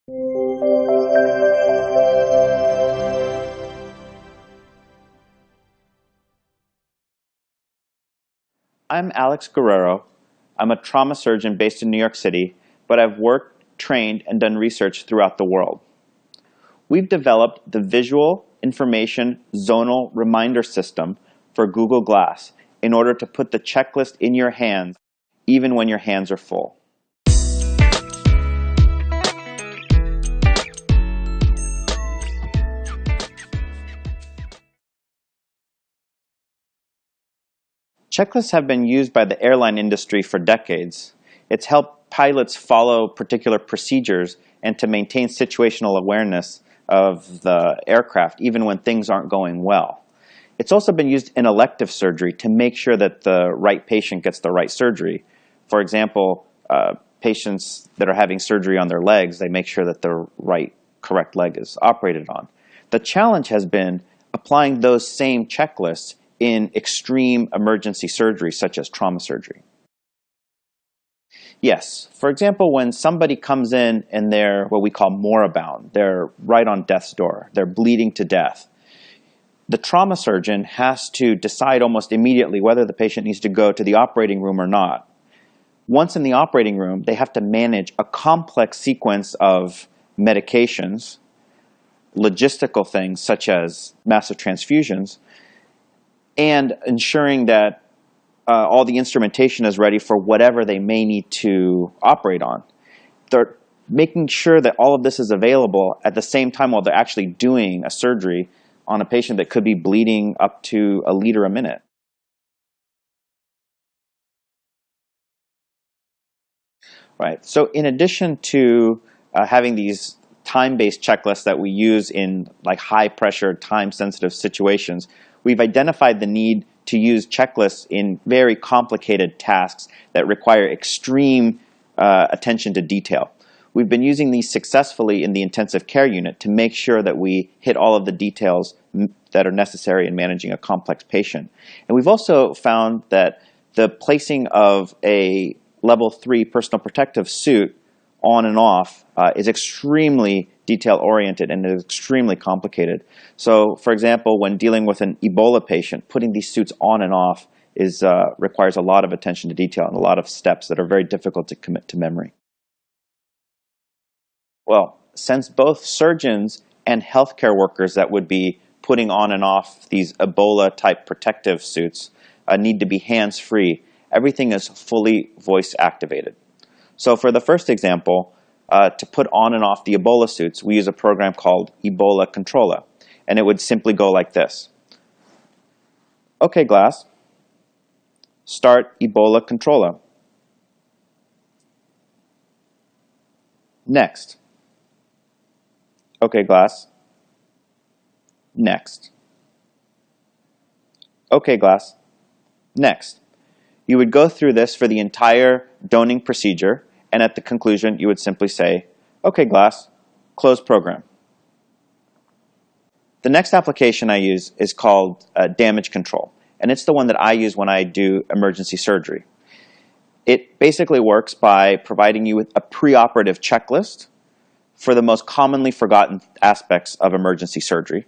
I'm Alex Guerrero. I'm a trauma surgeon based in New York City, but I've worked, trained, and done research throughout the world. We've developed the Visual Information Zonal Reminder System for Google Glass in order to put the checklist in your hands, even when your hands are full. Checklists have been used by the airline industry for decades. It's helped pilots follow particular procedures and to maintain situational awareness of the aircraft, even when things aren't going well. It's also been used in elective surgery to make sure that the right patient gets the right surgery. For example, patients that are having surgery on their legs, they make sure that the correct leg is operated on. The challenge has been applying those same checklists in extreme emergency surgery, such as trauma surgery. Yes, for example, when somebody comes in and they're what we call moribund, they're right on death's door, they're bleeding to death, the trauma surgeon has to decide almost immediately whether the patient needs to go to the operating room or not. Once in the operating room, they have to manage a complex sequence of medications, logistical things such as massive transfusions, and ensuring that all the instrumentation is ready for whatever they may need to operate on. They're making sure that all of this is available at the same time while they're actually doing a surgery on a patient that could be bleeding up to 1 liter a minute. Right. So in addition to having these time-based checklists that we use in like high-pressure, time-sensitive situations, we've identified the need to use checklists in very complicated tasks that require extreme attention to detail. We've been using these successfully in the intensive care unit to make sure that we hit all of the details that are necessary in managing a complex patient. And we've also found that the placing of a level 3 personal protective suit on and off is extremely detail-oriented and is extremely complicated. So, for example, when dealing with an Ebola patient, putting these suits on and off requires a lot of attention to detail and a lot of steps that are very difficult to commit to memory. Well, since both surgeons and healthcare workers that would be putting on and off these Ebola-type protective suits need to be hands-free, everything is fully voice-activated. So for the first example, to put on and off the Ebola suits, we use a program called Ebola Controller. And it would simply go like this. Okay, Glass, start Ebola Controller. Next. Okay, Glass. Next. Okay, Glass. Next. You would go through this for the entire doning procedure, and at the conclusion, you would simply say, okay, Glass, close program. The next application I use is called damage control, and it's the one that I use when I do emergency surgery. It basically works by providing you with a preoperative checklist for the most commonly forgotten aspects of emergency surgery.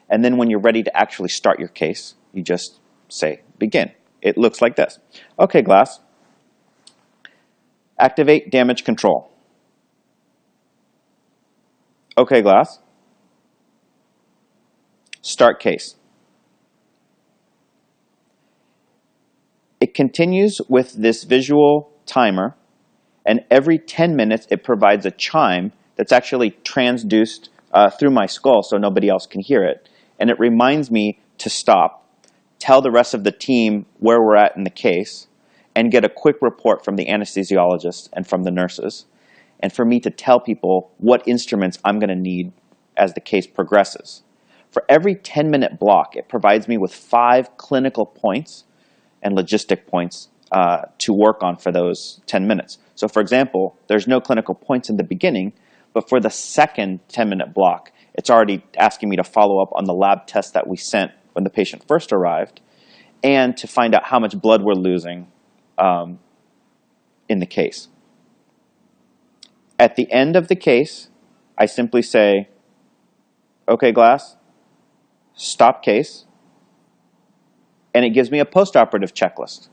And then when you're ready to actually start your case, you just say, begin. It looks like this. Okay, Glass. Activate damage control. Okay, Glass. Start case. It continues with this visual timer, and every 10 minutes it provides a chime that's actually transduced through my skull so nobody else can hear it. And it reminds me to stop, tell the rest of the team where we're at in the case, and get a quick report from the anesthesiologist and from the nurses, and for me to tell people what instruments I'm going to need as the case progresses. For every 10-minute block, it provides me with 5 clinical points and logistic points to work on for those 10 minutes. So for example, there's no clinical points in the beginning, but for the second 10-minute block, it's already asking me to follow up on the lab test that we sent when the patient first arrived, and to find out how much blood we're losing in the case. At the end of the case, I simply say, okay, glass, stop case, and it gives me a postoperative checklist.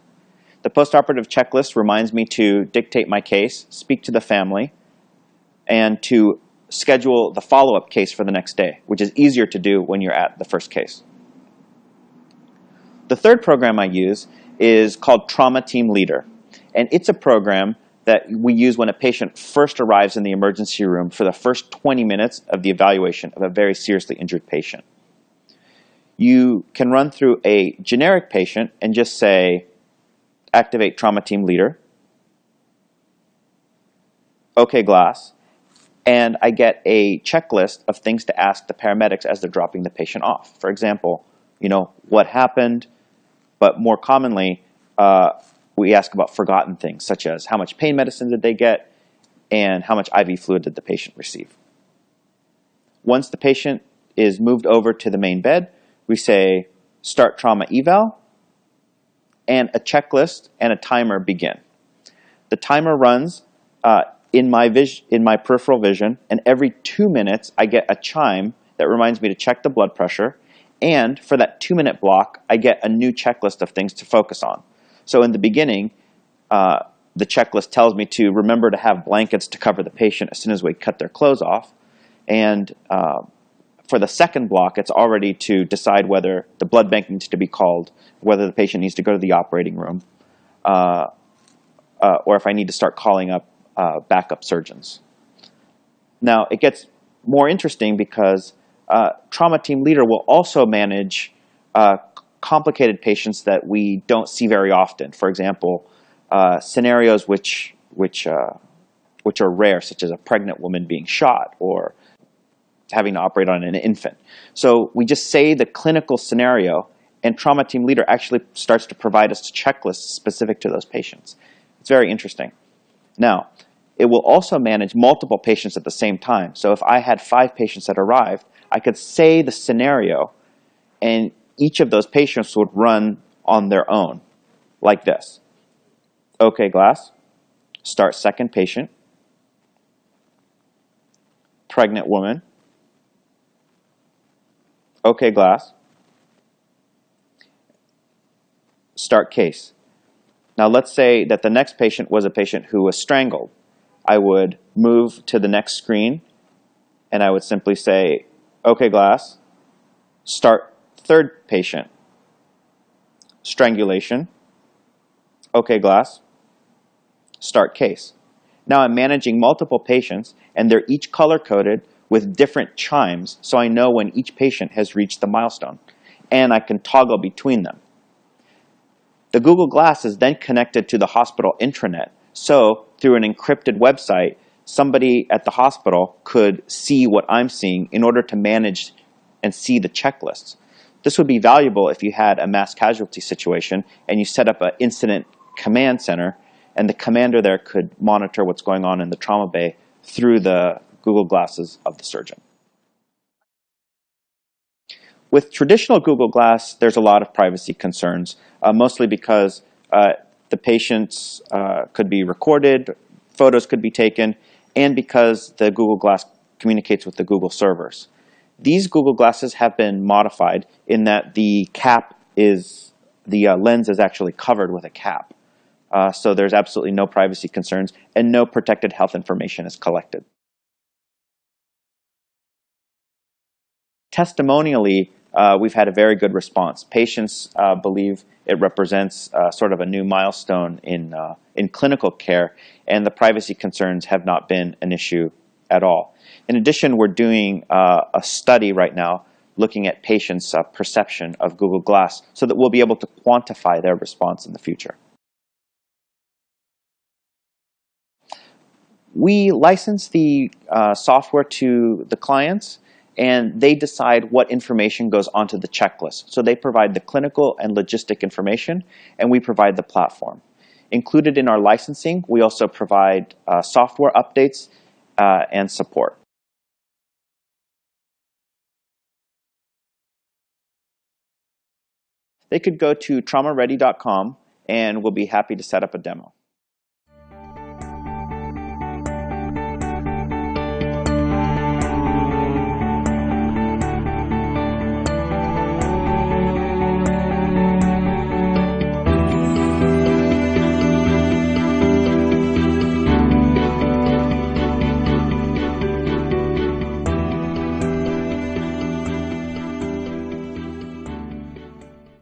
The postoperative checklist reminds me to dictate my case, speak to the family, and to schedule the follow-up case for the next day, which is easier to do when you're at the first case. The third program I use is called Trauma Team Leader, and it's a program that we use when a patient first arrives in the emergency room for the first 20 minutes of the evaluation of a very seriously injured patient. You can run through a generic patient and just say, activate Trauma Team Leader, okay, glass, and I get a checklist of things to ask the paramedics as they're dropping the patient off. For example, what happened, but more commonly, we ask about forgotten things, such as how much pain medicine did they get and how much IV fluid did the patient receive. Once the patient is moved over to the main bed, we say start trauma eval, and a checklist and a timer begin. The timer runs in my peripheral vision, and every 2 minutes I get a chime that reminds me to check the blood pressure, and for that 2-minute block, I get a new checklist of things to focus on. So in the beginning, the checklist tells me to remember to have blankets to cover the patient as soon as we cut their clothes off, and for the second block, it's already to decide whether the blood bank needs to be called, whether the patient needs to go to the operating room, or if I need to start calling up backup surgeons. Now, it gets more interesting because Trauma Team Leader will also manage complicated patients that we don't see very often. For example, scenarios which are rare, such as a pregnant woman being shot or having to operate on an infant. So we just say the clinical scenario, and Trauma Team Leader actually starts to provide us checklists specific to those patients. It's very interesting. Now, it will also manage multiple patients at the same time. So if I had 5 patients that arrived, I could say the scenario, and each of those patients would run on their own, like this. Okay, glass, start second patient, pregnant woman, okay, glass, start case. Now let's say that the next patient was a patient who was strangled. I would move to the next screen, and I would simply say, okay, glass, start third patient, strangulation, okay, glass, start case. Now I'm managing multiple patients, and they're each color-coded with different chimes, so I know when each patient has reached the milestone, and I can toggle between them. The Google Glass is then connected to the hospital intranet, so through an encrypted website, somebody at the hospital could see what I'm seeing in order to manage and see the checklists. This would be valuable if you had a mass casualty situation and you set up an incident command center, and the commander there could monitor what's going on in the trauma bay through the Google Glasses of the surgeon. With traditional Google Glass, there's a lot of privacy concerns, mostly because the patients could be recorded, photos could be taken, and because the Google Glass communicates with the Google servers. These Google Glasses have been modified in that the lens is actually covered with a cap. So there's absolutely no privacy concerns, and no protected health information is collected. Testimonially, we've had a very good response. Patients believe it represents sort of a new milestone in clinical care, and the privacy concerns have not been an issue at all. In addition, we're doing a study right now looking at patients' perception of Google Glass so that we'll be able to quantify their response in the future. We license the software to the clients, and they decide what information goes onto the checklist. So they provide the clinical and logistic information, and we provide the platform. Included in our licensing, we also provide software updates and support. They could go to traumaready.com, and we'll be happy to set up a demo.